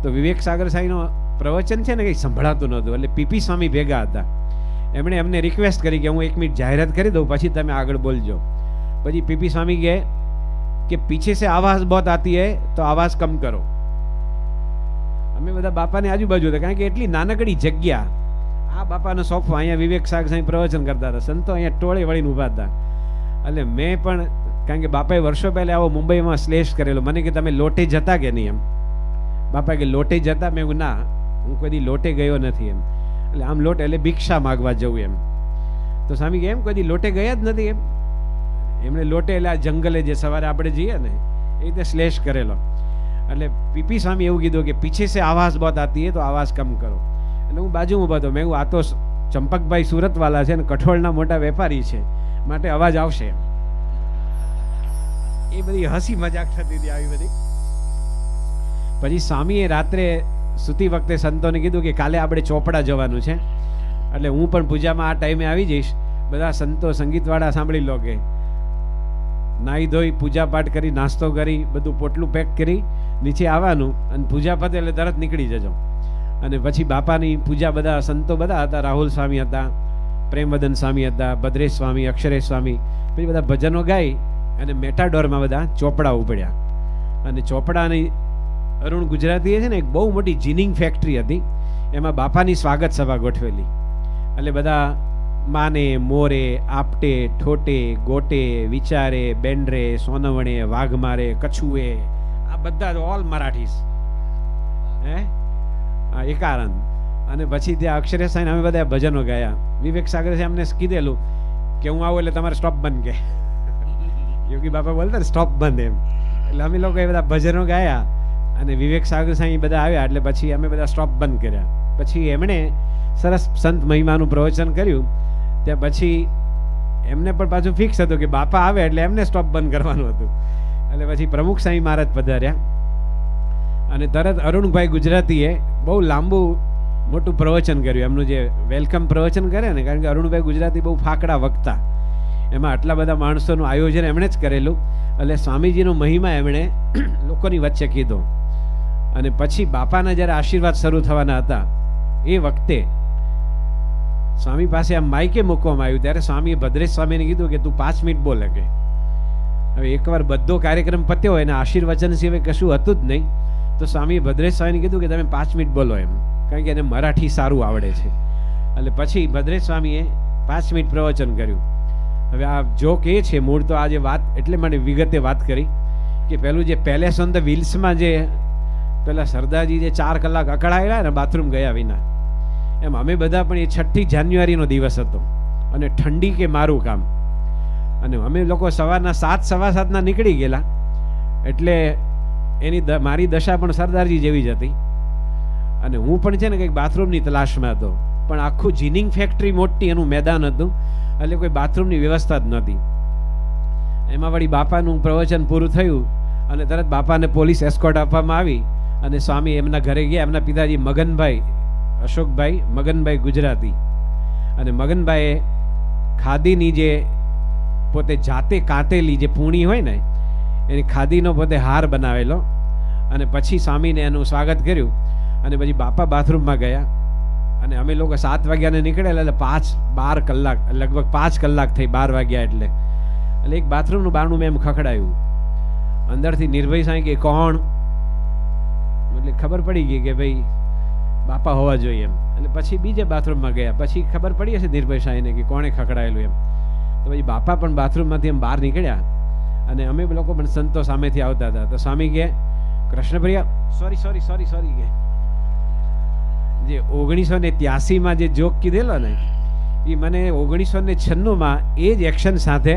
તો વિવેક સાગર સાંઈનો પ્રવચન છે ને કંઈ સંભળાતું નહોતું, એટલે પીપી સ્વામી ભેગા હતા. એમણે એમને રિક્વેસ્ટ કરી કે હું 1 મિનિટ જાહેરાત કરી દઉં, પછી તમે આગળ બોલજો. પછી પીપી સ્વામી કહે કે પીછે સે આવાજ બહુત આતી હૈ તો આવાજ કમ કરો. અમે બધા બાપાની આજુબાજુ હતા, કારણ કે એટલી નાનકડી જગ્યા, આ બાપાનો સોફો, અહીંયા વિવેક સાગર સાંઈ પ્રવચન કરતા હતા, સંતો અહીંયા ટોળે વળીને ઊભા હતા. એટલે મેં પણ, કારણ કે બાપાએ વર્ષો પહેલા આવો મુંબઈમાં શ્લેષ કરેલો, મને કે તમે લોટે જતા કે નહીં? એમ બાપા કે લોટે જતા? મેં ના, હું કોઈ લોટે ગયો નથી એમ. એટલે આમ લોટ એટલે ભિક્ષા માગવા જવું એમ. તો સ્વામી કે એમ કોઈ લોટે ગયા જ નથી એમ. એમણે લોટે એટલે આ જંગલે જે સવારે આપણે જઈએ ને એ રીતે શ્લેષ કરેલો. એટલે પીપી સ્વામી એવું કીધું કે પીછે સે આવાજ બહુત આતી હે તો આવાજ કમ કરો. એટલે હું બાજુમાં ઊભો હતો, મેં આ તો ચંપકભાઈ સુરતવાલા છે ને કઠોળના મોટા વેપારી છે, માટે અવાજ આવશે. એ બધી હસી મજાક થતી હતી આવી બધી. પછી સ્વામીએ રાત્રે સૂતી વખતે સંતોને કીધું કે કાલે આપણે ચોપડા જવાનું છે, એટલે હું પણ પૂજામાં આ ટાઈમે આવી જઈશ. બધા સંતો સંગીતવાળા સાંભળી લો કે નાહી ધોઈ પૂજા પાઠ કરી, નાસ્તો કરી, બધું પોટલું પેક કરી નીચે આવવાનું, અને પૂજા પતે એટલે તરત નીકળી જજો. અને પછી બાપાની પૂજા બધા સંતો બધા હતા, રાહુલ સ્વામી હતા, પ્રેમવદન સ્વામી હતા, ભદ્રેશ સ્વામી, અક્ષરેશ સ્વામી. પછી બધા ભજનો ગાઈ અને મેટાડોરમાં બધા ચોપડા ઉપડ્યા. અને ચોપડાની અરુણ ગુજરાતીએ છે ને એક બહુ મોટી જીનિંગ ફેક્ટરી હતી, એમાં બાપાની સ્વાગત સભા ગોઠવેલી. એટલે બધા માને, મોરે, આપટે, ઠોટે, ગોટે, વિચારે, બેન્ડરે, સોનવણે, વાઘમારે, કછુએ, આ બધા ઓલ મરાઠીસ એકારંદ. અને પછી ત્યાં અક્ષરેશ સાંઈ અમે બધા ભજનો ગાયા. વિવેક સાગર સાહેબ અમને કીધેલું કે હું આવું એટલે તમારે સ્ટોપ બંધ કે યોગી બાપા બોલતા ને સ્ટોપ બંધ એમ. એટલે અમે લોકો એ બધા ભજનો ગાયા અને વિવેક સાગર સાંઈ બધા આવ્યા, એટલે પછી અમે બધા સ્ટોપ બંધ કર્યા. પછી એમણે સરસ સંત મહિમાનું પ્રવચન કર્યું. ત્યાં પછી એમને પણ પાછું ફિક્સ હતું કે બાપા આવે એટલે એમને સ્ટોપ બંધ કરવાનું હતું. એટલે પછી પ્રમુખ સાંઈ મહારાજ પધાર્યા અને તરત અરુણભાઈ ગુજરાતીએ બહુ લાંબુ મોટું પ્રવચન કર્યું. એમનું જે વેલકમ પ્રવચન કરે ને, કારણ કે અરુણભાઈ ગુજરાતી બહુ ફાકડા વક્તા, એમાં આટલા બધા માણસોનું આયોજન એમણે જ કરેલું. એટલે સ્વામીજીનો મહિમા એમણે લોકોની વચ્ચે કીધો. અને પછી બાપાના જ્યારે આશીર્વાદ શરૂ થવાના હતા એ વખતે સ્વામી પાસે આમ માઇકે મૂકવામાં આવ્યું, ત્યારે સ્વામીએ ભદ્રેશ સ્વામીને કીધું કે તું 5 મિનિટ બોલે કે. હવે એકવાર બધો કાર્યક્રમ પત્યો હોય અને આશીર્વચન સિવાય કશું હતું જ નહીં, તો સ્વામીએ ભદ્રેશ સ્વામીને કીધું કે તમે 5 મિનિટ બોલો એમ, કારણ કે એને મરાઠી સારું આવડે છે. એટલે પછી ભદ્રેશ સ્વામીએ 5 મિનિટ પ્રવચન કર્યું. હવે આ જોક એ છે, મૂળ તો આજે વાત એટલે મને વિગતે વાત કરી કે પેલું જે પેલેસ ઓન ધ વ્હીલ્સમાં જે પેલા સરદારજી જે 4 કલાક અકળાયેલા ને બાથરૂમ ગયા વિના, એમ અમે બધા પણ એ 6ઠી જાન્યુઆરીનો દિવસ હતો અને ઠંડી કે મારું કામ. અને અમે લોકો સવારના 7, સવા 7 નીકળી ગયેલા. એટલે એની મારી દશા પણ સરદારજી જેવી જ હતી. અને હું પણ છે ને કંઈક બાથરૂમની તલાશમાં હતો, પણ આખું જીનિંગ ફેક્ટરી મોટી, એનું મેદાન હતું, એટલે કોઈ બાથરૂમની વ્યવસ્થા જ નહોતી. એમાં વળી બાપાનું પ્રવચન પૂરું થયું અને તરત બાપાને પોલીસ એસ્કોર્ટ આપવામાં આવી અને સ્વામી એમના ઘરે ગયા. એમના પિતાજી મગનભાઈ, અશોકભાઈ મગનભાઈ ગુજરાતી. અને મગનભાઈએ ખાદીની જે પોતે જાતે કાતેલી જે પૂણી હોય ને, એની ખાદીનો પોતે હાર બનાવેલો. અને પછી સ્વામીને એનું સ્વાગત કર્યું. અને પછી બાપા બાથરૂમમાં ગયા અને અમે લોકો 7 વાગ્યાને નીકળેલા, એટલે 12 કલાક, લગભગ 5 કલાક થઈ, 12 વાગ્યા એટલે એક બાથરૂમનું બારણું મેં એમ ખખડાયું. અંદરથી નિર્ભય સાંઈ કે કોણ, એટલે ખબર પડી ગઈ કે ભાઈ બાપા હોવા જોઈએ એમ. એટલે પછી બીજે બાથરૂમમાં ગયા, પછી ખબર પડી હશે નિર્ભય સાંઈને કે કોણે ખખડાયેલું એમ. તો પછી બાપા પણ બાથરૂમમાંથી એમ બહાર નીકળ્યા અને અમે લોકો પણ સંતો સામેથી આવતા હતા. તો સ્વામી કે કૃષ્ણપ્રિયા સોરી કે જે 1983માં જે જોક કીધેલો ને, એ મને 1996માં એ જ એક્શન સાથે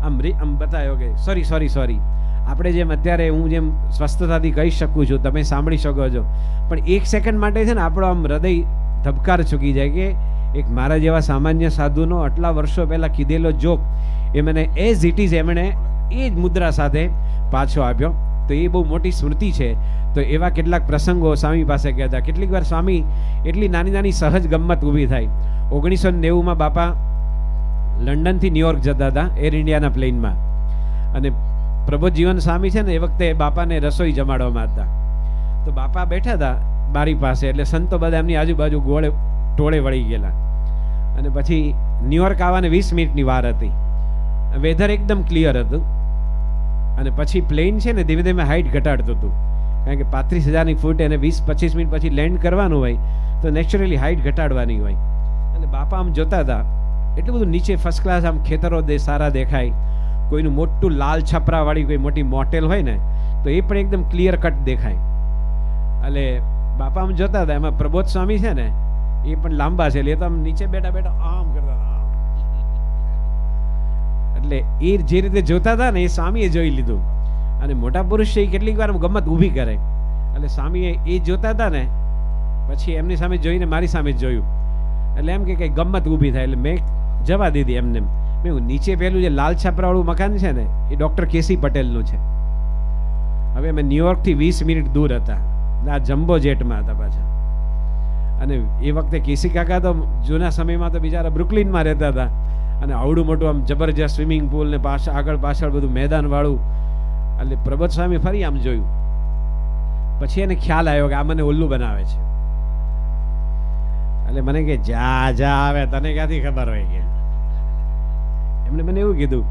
આમ બતાવ્યો કે સોરી. આપણે જેમ અત્યારે હું જેમ સ્વસ્થતાથી કહી શકું છું, તમે સાંભળી શકો છો, પણ 1 સેકન્ડ માટે છે ને આપણો આમ હૃદય ધબકાર ચૂકી જાય કે એક મારા જેવા સામાન્ય સાધુનો આટલા વર્ષો પહેલા કીધેલો જોક એ મને એઝ ઇટ ઇઝ એમણે એ જ મુદ્રા સાથે પાછો આપ્યો. તો એ બહુ મોટી સ્મૃતિ છે. તો એવા કેટલાક પ્રસંગો સ્વામી પાસે ગયા હતા. કેટલીક વાર સ્વામી એટલી નાની નાની સહજ ગમ્મત ઊભી થાય. 1990માં બાપા લંડનથી ન્યુયોર્ક જતા હતા એર ઇન્ડિયાના પ્લેનમાં, અને પ્રબોધજીવન સ્વામી છે ને એ વખતે બાપાને રસોઈ જમાડવામાં હતા. તો બાપા બેઠા હતા બારી પાસે, એટલે સંતો બધા એમની આજુબાજુ ગોળે ટોળે વળી ગયેલા. અને પછી ન્યુયોર્ક આવવાને 20 મિનિટની વાર હતી, વેધર એકદમ ક્લિયર હતું. અને પછી પ્લેન છે ને ધીમે ધીમે હાઇટ ઘટાડતું હતું, કારણ કે 35,000ની ફૂટ એને 20-25 મિનિટ પછી લેન્ડ કરવાનું હોય તો નેચરલી હાઇટ ઘટાડવાની હોય. અને બાપા આમ જોતા હતા, એટલું બધું નીચે ફર્સ્ટ ક્લાસ આમ ખેતરો સારા દેખાય, કોઈનું મોટું લાલ છપરાવાળી કોઈ મોટી મોટેલ હોય ને તો એ પણ એકદમ ક્લિયર કટ દેખાય. એટલે બાપા આમ જોતા હતા. એમાં પ્રબોધ સ્વામી છે ને એ પણ લાંબા છે, એટલે તો આમ નીચે બેઠા બેઠા આમ કરતા હતા. એટલે એ જે રીતે જોતા હતા ને એ સ્વામીએ જોઈ લીધું. અને મોટા પુરુષ છે એ કેટલીક વાર ગમત ઊભી કરે, એટલે સ્વામીએ એ જોતા હતા ને પછી એમની સામે જોઈને મારી સામે જ જોયું, એટલે એમ કે કંઈ ગમત ઊભી થાય, એટલે મેં જવા દીધી એમને. મેં નીચે પેલું જે લાલ છાપરાવાળું મકાન છે ને એ ડૉક્ટર કેસી પટેલનું છે. હવે અમે ન્યુયોર્કથી 20 મિનિટ દૂર હતા, આ જમ્બો જેટમાં હતા પાછા. અને એ વખતે કેસી કાકા તો જૂના સમયમાં તો બિચારા બ્રુકલિનમાં રહેતા હતા, અને આવડું મોટું આમ જબરજસ્ત સ્વિમિંગ પુલ ને આગળ પાછળ બધું મેદાનવાળું. એટલે પ્રબોધ સ્વામી ફરી આમ જોયું, પછી એને ખ્યાલ આવ્યો કે આ મને ઉલ્લુ બનાવે છે. એટલે મને કે જા જા આવે, તને ક્યાંથી ખબર હોય કે. એમણે મને એવું કીધું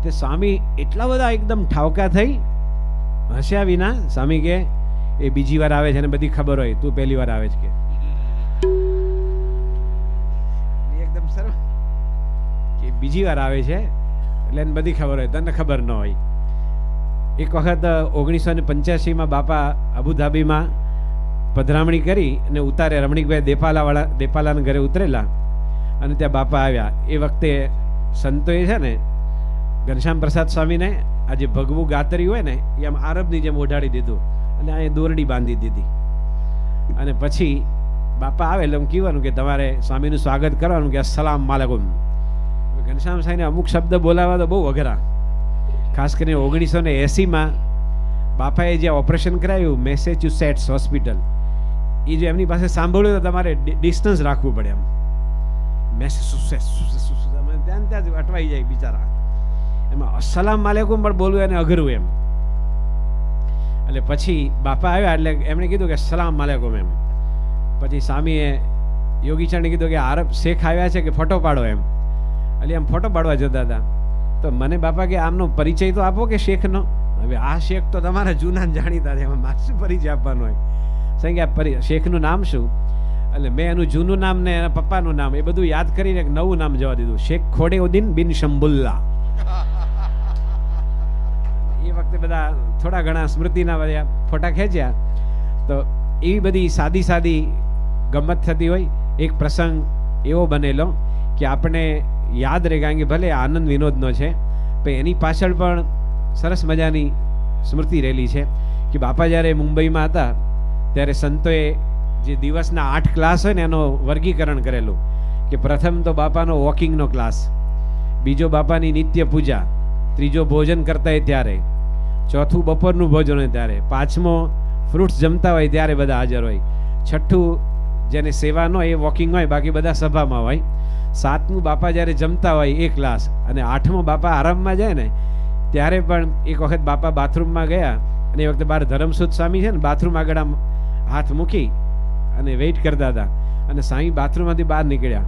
કે સ્વામી એટલા બધા એકદમ ઠાવકા થઈ, હસ્યા વિના. સ્વામી કે એ બીજી વાર આવે છે ને બધી ખબર હોય, તું પહેલી વાર આવે છે કે. એકદમ સરસ કે બીજી વાર આવે છે એટલે એને બધી ખબર હોય, તને ખબર ન હોય. એક વખત 1985માં બાપા અબુધાબીમાં પધરામણી કરી અને ઉતારે રમણીકભાઈ દેપાલાના ઘરે ઉતરેલા, અને ત્યાં બાપા આવ્યા. એ વખતે સંતોએ છે ને ઘનશ્યામ પ્રસાદ સ્વામીને આ જે ભગવું ગાતરી હોય ને એ આમ આરબની જેમ ઓઢાડી દીધું, અને અહીંયા દોરડી બાંધી દીધી. અને પછી બાપા આવે એટલે એમ કહેવાનું કે તમારે સ્વામીનું સ્વાગત કરવાનું કે અસ્સલામ વાલેકુમ. ઘનશ્યામ સાહેબને અમુક શબ્દ બોલાવવા તો બહુ અઘરા, ખાસ કરીને 1980માં બાપાએ જે ઓપરેશન કરાવ્યું મેસેચ્યુસેટ્સ હોસ્પિટલ, એ જો એમની પાસે સાંભળ્યું તો તમારે ડિસ્ટન્સ રાખવું પડે. એમ ત્યાં ત્યાં જ અટવાઈ જાય બિચારા. એમાં અસ્સલામ વાલેકુમ પણ બોલવું એને અઘરું એમ. એટલે પછી બાપા આવ્યા એટલે એમણે કીધું કે સલામ વાલેકુમ એમ. પછી સ્વામીએ યોગીચરણે કીધું કે આરબ શેખ આવ્યા છે કે ફોટો પાડો એમ. એટલે એમ ફોટો પાડવા જતા હતા. તો મને બાપા કે આમનો પરિચય તો આપો કે શેખનો. હવે આ શેખ તો તમારા જૂના જાણીતા છે, એમાં મારે શું પરિચય આપવાનો હોય. કે આ શેખનું નામ શું? એટલે મેં એનું જૂનું નામ ને એના પપ્પાનું નામ એ બધું યાદ કરીને એક નવું નામ જવા દીધું, શેખ ખોડેઉદ્દીન બિન શંબુલ્લા. એ વખતે બધા થોડા ઘણા સ્મૃતિના બધા ફોટા ખેંચ્યા. તો એવી બધી સાદી સાદી ગમત થતી હોય. એક પ્રસંગ એવો બનેલો કે આપણે યાદ રહે, કારણ કે ભલે આનંદ વિનોદનો છે પણ એની પાછળ પણ સરસ મજાની સ્મૃતિ રહેલી છે. કે બાપા જ્યારે મુંબઈમાં હતા ત્યારે સંતોએ જે દિવસના 8 ક્લાસ હોય ને એનો વર્ગીકરણ કરેલું કે પ્રથમ તો બાપાનો વોકિંગનો ક્લાસ, બીજો બાપાની નિત્ય પૂજા, ત્રીજો ભોજન કરતા હોય ત્યારે, ચોથું બપોરનું ભોજન હોય ત્યારે, પાંચમો ફ્રૂટ્સ જમતા હોય ત્યારે બધા હાજર હોય, છઠ્ઠું જેને સેવા ન હોય એ વોકિંગ હોય, બાકી બધા સભામાં હોય, સાતમું બાપા જ્યારે જમતા હોય એ ક્લાસ, અને આઠમો બાપા આરામમાં જાય ને ત્યારે પણ એક વખત બાપા બાથરૂમમાં ગયા અને એ વખતે બહાર ધરમસુદ સ્વામી છે ને બાથરૂમ આગળ આમ હાથ મૂકી અને વેઇટ કરતા હતા, અને સ્વામી બાથરૂમમાંથી બહાર નીકળ્યા.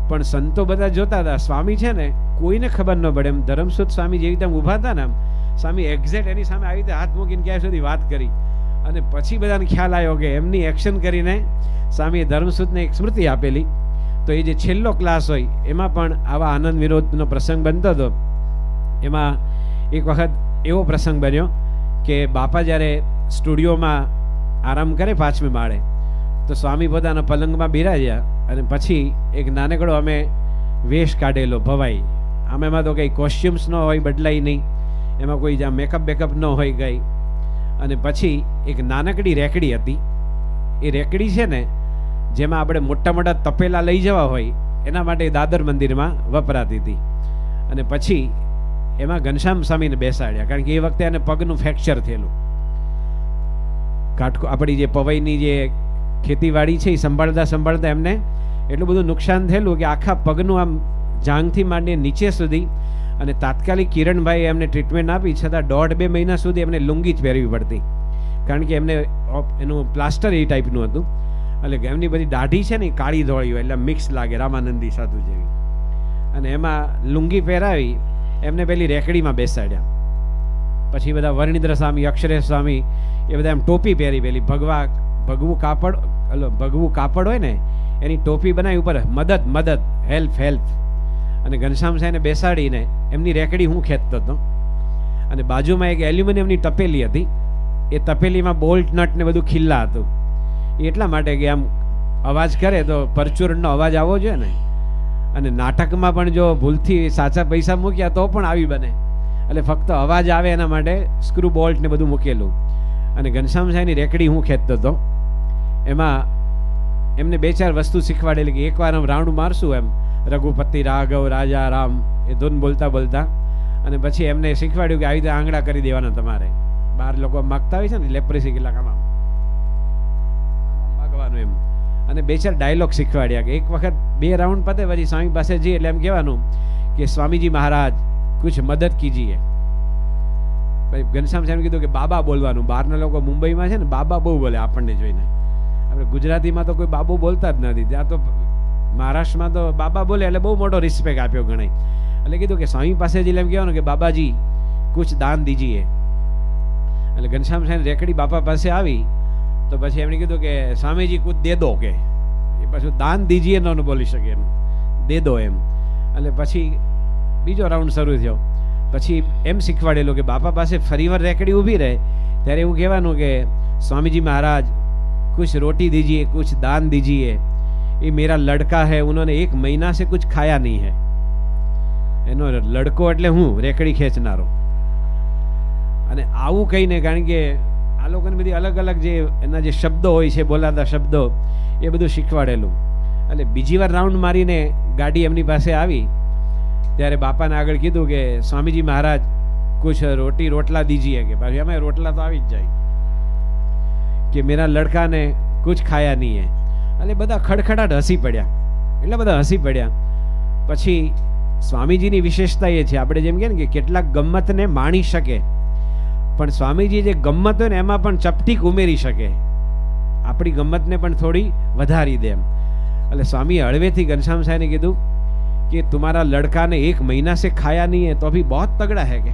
પણ સંતો બધા જોતા હતા, સ્વામી છે ને કોઈને ખબર ન પડે એમ. ધરમસુદ સ્વામી જેવી રીતે ઊભા હતા ને આમ, સ્વામી એક્ઝેક્ટ એની સામે આવી રીતે હાથ મૂકીને ક્યાં સુધી વાત કરી. અને પછી બધાને ખ્યાલ આવ્યો કે એમની એક્શન કરીને સ્વામીએ ધર્મસુદને એક સ્મૃતિ આપેલી. તો એ જે છેલ્લો ક્લાસ હોય એમાં પણ આવા આનંદ વિનોદનો પ્રસંગ બનતો હતો. એમાં એક વખત એવો પ્રસંગ બન્યો કે બાપા જ્યારે સ્ટુડિયોમાં આરામ કરે 5મી માળે, તો સ્વામી પોતાના પલંગમાં બિરાજ્યા અને પછી એક નાનકડો અમે વેશ કાઢેલો ભવાઈ. આમ એમાં તો કંઈ કોસ્ચ્યુમ્સ ન હોય, બદલાય નહીં, એમાં કોઈ જ્યાં મેકઅપ બેકઅપ ન હોય ગઈ. અને પછી એક નાનકડી રેકડી હતી. એ રેકડી છે ને જેમાં આપણે મોટા મોટા તપેલા લઈ જવા હોય એના માટે દાદર મંદિરમાં વપરાતી હતી. અને પછી એમાં ઘનશ્યામ સ્વામીને બેસાડ્યા, કારણ કે એ વખતે એને પગનું ફ્રેક્ચર થયેલું. કાટકો આપણી જે પવઈની જે ખેતીવાડી છે એ સંભાળતા સંભાળતા એમને એટલું બધું નુકસાન થયેલું કે આખા પગનું આમ જાંઘથી માંડી નીચે સુધી, અને તાત્કાલિક કિરણભાઈ એમને ટ્રીટમેન્ટ આપી છતાં 1.5-2 મહિના સુધી એમને લુંગી જ પહેરવી પડતી, કારણ કે એમને એનું પ્લાસ્ટર એ ટાઈપનું હતું. એટલે એમની બધી દાઢી છે ને કાળી ધોળી હોય એટલે મિક્સ લાગે, રામાનંદી સાધુ જેવી. અને એમાં લુંગી પહેરાવી એમને પેલી રેકડીમાં બેસાડ્યા. પછી બધા વર્ણિદ્ર સ્વામી, અક્ષરેશ સ્વામી એ બધા એમ ટોપી પહેરી, પેલી ભગવું કાપડ હોય ને એની ટોપી બનાવી, ઉપર મદદ હેલ્પ. અને ઘનશ્યામ સાહેબને બેસાડીને એમની રેકડી હું ખેંચતો હતો. અને બાજુમાં એક એલ્યુમિનિયમની તપેલી હતી, એ તપેલીમાં બોલ્ટ નટ ને બધું ખિલ્લા હતું. એટલા માટે કે આમ અવાજ કરે તો પરચુરણનો અવાજ આવવો જોઈએ ને. અને નાટકમાં પણ જો ભૂલથી સાચા પૈસા મૂક્યા તો પણ આવી બને, એટલે ફક્ત અવાજ આવે એના માટે સ્ક્રૂ બોલ્ટ ને બધું મૂકેલું. અને ઘનશ્યામ સાહેબની રેકડી હું ખેંચતો હતો. એમાં એમને 2-4 વસ્તુ શીખવાડેલી કે એકવાર આમ રાઉન્ડ મારશું એમ, રઘુપતિ રાઘવ રાજા રામ એ ધૂન બોલતા, અને પછી એમને શીખવાડ્યું કે આવી રીતે આંગળા કરી દેવાના તમારે. બહાર લોકો માગતા હોય છે ને લેપ્રેસી ઇલાકામાં માગવાનું એમ. અને 2-4 ડાયલોગ શીખવાડ્યા કે એક વખત 2 રાઉન્ડ પતે પછી સ્વામી પાસે જઈએ એટલે એમ કહેવાનું કે સ્વામીજી મહારાજ કુછ મદદ કીજીએ. ભાઈ ઘનશ્યામ સાહેબ કીધું કે બાબા બોલવાનું. બહારના લોકો મુંબઈમાં છે ને બાબા બહુ બોલે આપણને જોઈને. આપણે ગુજરાતીમાં તો કોઈ બાબુ બોલતા જ નથી, ત્યાં તો મહારાષ્ટ્રમાં તો બાબા બોલે એટલે બહુ મોટો રિસ્પેક્ટ આપ્યો ગણાય. એટલે કીધું કે સ્વામી પાસે જઈને એમ કહેવાનું કે બાબાજી કુછ દાન દીજીએ. એટલે ઘનશ્યામ સાહેબ રેકડી બાપા પાસે આવી તો પછી એમણે કીધું કે સ્વામીજી કુછ દે દો, કે એ પાછું દાન દીજીએ ન બોલી શકે એમ, દે દો એમ. એટલે પછી બીજો રાઉન્ડ શરૂ થયો. પછી એમ શીખવાડેલું કે બાપા પાસે ફરીવાર રેકડી ઊભી રહે ત્યારે એવું કહેવાનું કે સ્વામીજી महाराज कुछ रोटी दीजिए, कुछ दान दीजिए, ये मेरा लड़का है, उन्होंने 1 महीना से कुछ खाया नहीं है. એનો લડકો એટલે હું રેકડી ખેંચનારો. અને આવું કહીને, કારણ કે આ લોકોને બધી અલગ અલગ જે એના જે શબ્દો હોય છે, બોલાતા શબ્દો, એ બધું શીખવાડેલું. એટલે બીજી વાર રાઉન્ડ મારીને ગાડી એમની પાસે આવી ત્યારે બાપાને આગળ કીધું કે સ્વામીજી મહારાજ કુછ રોટલા દીજીએ, કે ભાઈ અમે રોટલા તો આવી જ જાય, કે મેરા લડકાને કુછ ખાયા નહીં હે. એટલે બધા ખડખડાટ હસી પડ્યા, એટલે બધા હસી પડ્યા. પછી સ્વામીજીની વિશેષતા એ છે, આપણે જેમ કહે ને કે કેટલાક ગમ્મતને માણી શકે, પણ સ્વામીજી જે ગમ્મત હોય ને એમાં પણ ચપટીક ઉમેરી શકે, આપણી ગમ્મતને પણ થોડી વધારી દે એમ. એટલે સ્વામી હળવેથી ઘનશ્યામ સાહેબને કીધું कि तुम्हारा लड़का ने 1 महीना से खाया नहीं है तो अभी बहुत तगड़ा है, के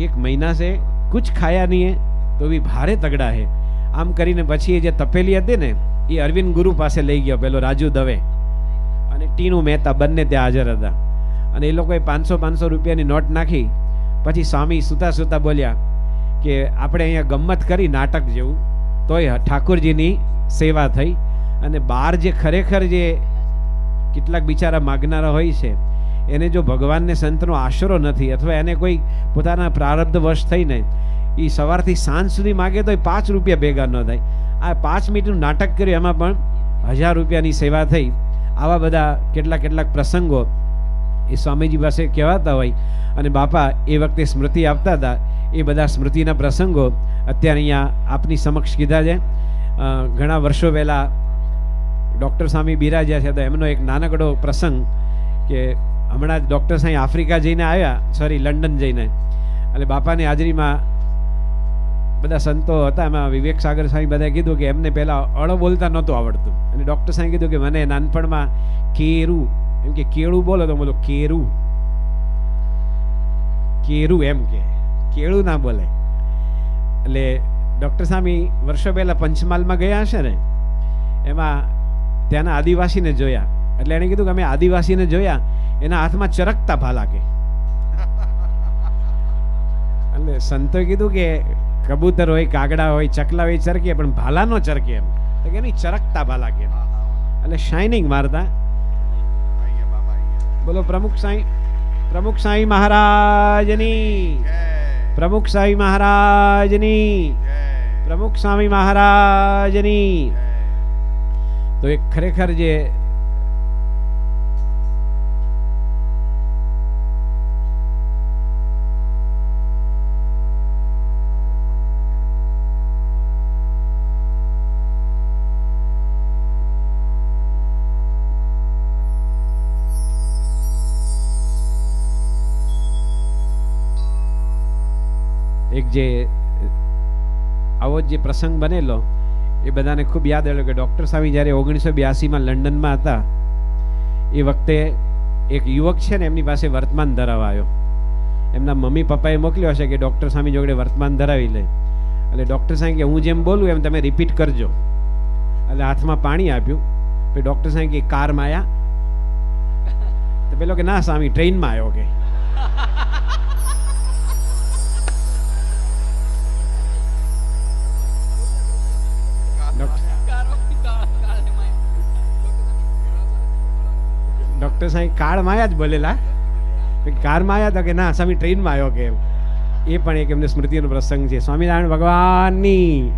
1 महीना से कुछ खाया नहीं है तो भी भारे तगड़ा है. આમ કરીને પછી એ જે તપેલી હતી ને એ અરવિંદ ગુરુ પાસે લઈ ગયો, પેલો રાજુ દવે અને ટીનુ મહેતા બંને ત્યાં હાજર હતા. અને એ લોકોએ 500 રૂપિયાની નોટ નાખી. પછી સ્વામી સુતા સુતા બોલ્યા કે આપણે અહીંયા ગમ્મત કરી નાટક જેવું, તોય ઠાકોરજીની સેવા થઈ. અને બહાર જે ખરેખર જે કેટલાક બિચારા માગનારા હોય છે એને જો ભગવાનને સંતનો આશરો નથી, અથવા એને કોઈ પોતાના પ્રારબ્ધ વશ થઈને એ સવારથી સાંજ સુધી માગે તો 5 રૂપિયા ભેગા ન થાય. આ 5 મિનિટનું નાટક કર્યું એમાં પણ 1000 રૂપિયાની સેવા થઈ. આવા બધા કેટલાક પ્રસંગો એ સ્વામીજી પાસે કહેવાતા હોય અને બાપા એ વખતે સ્મૃતિ આપતા હતા. એ બધા સ્મૃતિના પ્રસંગો અત્યારે અહીંયા આપની સમક્ષ કીધા છે. ઘણા વર્ષો પહેલાં ડૉક્ટર સ્વામી બિરાજ્યા છે તો એમનો એક નાનકડો પ્રસંગ, કે હમણાં જ ડૉક્ટર સાંઈ આફ્રિકા જઈને આવ્યા, લંડન જઈને, એટલે બાપાની હાજરીમાં બધા સંતો હતા, એમાં વિવેક સાગર સ્વામી બધાએ કીધું કે એમને પહેલાં અળો બોલતા નહોતું આવડતું. અને ડૉક્ટર સાંઈ કીધું કે મને નાનપણમાં કેરું, એમ કે કેળું બોલો તો બોલો કેરું એમ કે કેળું ના બોલે. એટલે ડૉક્ટર સ્વામી વર્ષો પહેલાં પંચમહાલમાં ગયા હશે ને, એમાં ત્યાંના આદિવાસીને જોયા. એટલે એણે કીધું કે અમે આદિવાસીને જોયા, એના હાથમાં ચરકતા ભાલા, કે એટલે સંતોએ કીધું કે કબૂતર હોય, કાગડા હોય, ચકલા હોય ચરકે, પણ ભાલા નો ચરકે એમ, તો કે નહીં ચરકતા ભાલા, કે એટલે શાઇનિંગ મારતા. બોલો પ્રમુખ સાંઈ મહારાજની, પ્રમુખ સ્વામી મહારાજની, પ્રમુખ સ્વામી મહારાજની. તો એક ખરેખર જે જે આવો જે પ્રસંગ બનેલો એ બધાને ખૂબ યાદ આવ્યો કે ડૉક્ટર સ્વામી જ્યારે 1982માં લંડનમાં હતા એ વખતે એક યુવક છે ને એમની પાસે વર્તમાન ધરાવવા આવ્યો. એમના મમ્મી પપ્પાએ મોકલ્યો હશે કે ડૉક્ટર સ્વામી જોડે વર્તમાન ધરાવી લે. એટલે ડૉક્ટર સ્વામી કે હું જેમ બોલું એમ તમે રિપીટ કરજો. એટલે હાથમાં પાણી આપ્યું. પછી ડૉક્ટર સ્વામી કે કારમાં આવ્યા? તો પેલો કે ના સ્વામી ટ્રેનમાં આવ્યો કે. ડૉક્ટર સાહેબ કારમાં આવ્યા જ બોલેલા, કારમાં આવ્યા તો કે ના સ્વામી ટ્રેનમાં આવ્યો કે. એ પણ એક એમને સ્મૃતિનો પ્રસંગ છે. સ્વામિનારાયણ ભગવાનની